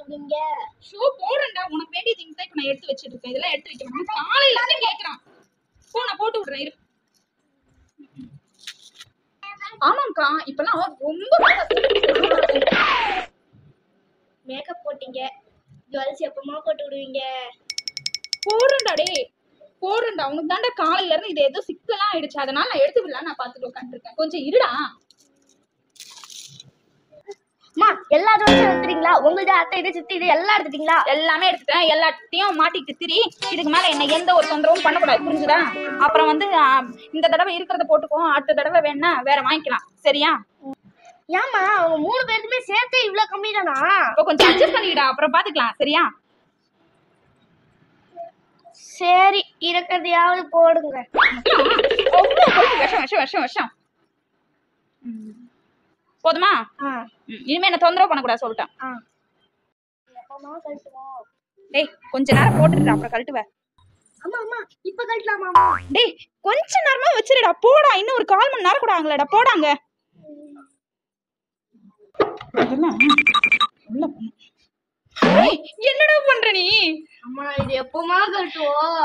போடுவீங்க? ஷோ போடுறேன்டா, உனக்கு வேண்டிய திங்ஸ் தான் இப்ப நான் எடுத்து வச்சிட்டு இருக்கேன். இதெல்லாம் எடுத்து வைக்க மாட்டேன். காலையில இருந்து கேக்குறான். போ நான் போட்டு விடுறேன் இரு. ஆமாக்கா இப்பெல்லாம் ரொம்ப மேக்கப் போட்டீங்க, ஜுவல்ஸ் எப்பமா போட்டு விடுவீங்க? போடுறேன்டா டேய், போடுறேன்டா. உனக்கு தாண்டா காலையில இருந்து இது ஏதோ சிக்கெல்லாம் ஆயிடுச்சு, அதனால நான் எடுத்து விடலாம் நான் பாத்துட்டு உட்காந்துருக்கேன். கொஞ்சம் இருடா. அம்மா எல்லா ஜுவல்ஸும் எடுத்துட்டீங்களா? உங்கள்ட்ட அத்தை இது சித்தி இது எல்லாம் எடுத்துட்டீங்களா? எல்லாமே எடுத்துட்டேன், எல்லாத்தையும் மாட்டிட்டு திரி. இதுக்கு மேல என்ன எந்த ஒரு தொந்தரவும் பண்ணக்கூடாது, புரிஞ்சுதா? அப்புறம் வந்து இந்த தடவை இருக்கிறத போட்டுக்கோ, அடுத்த தடவை வேணா வேற வாங்கிக்கலாம், சரியா? ஏமா அவங்க 3 பேருக்குமே சேர்த்து இவ்வளவு கம்மி தானா? இப்போ கொஞ்சம் அட்ஜஸ்ட் பண்ணிடா, அப்புறம் பாத்துக்கலாம், சரியா? சரி இருக்கிறதையாவது போடுங்க. விஷம் விஷம் விஷம் விஷம். போதுமா? இனிமே என்ன தொந்தரவு பண்ணக்கூடாது சொல்லிட்டேன். எப்பமா கழட்டுவோம்? டேய் கொஞ்ச நேரம் போட்டுடுறா, அப்புறம் கழட்டுவ. அம்மா அம்மா இப்ப கழட்டலாமா? டேய் கொஞ்ச நேரமா வச்சிருடா, போடா. இன்னும் ஒரு 1/4 மணி நேரம் கூட ஆகலடா, போடாங்க. என்னடா பண்ற நீ? அம்மா இது எப்பமா கழட்டுவோம்?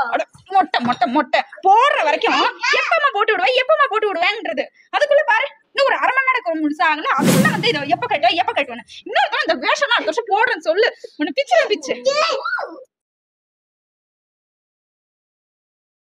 மொட்டை மொட்டை மொட்டை போடுற வரைக்கும் எப்பமா போட்டு விடுவேன்றது. அதுக்குள்ள பாரு இன்னும் ஒரு 1/2 மணி நேரம் முழுசா ஆகல, அதுக்குள்ள வந்து இதை எப்ப கட்டுவேன் இன்னொரு இந்த வேஷம் அடுத்த வருஷம் போடுறேன்னு சொல்லு. உன்னை பிச்சு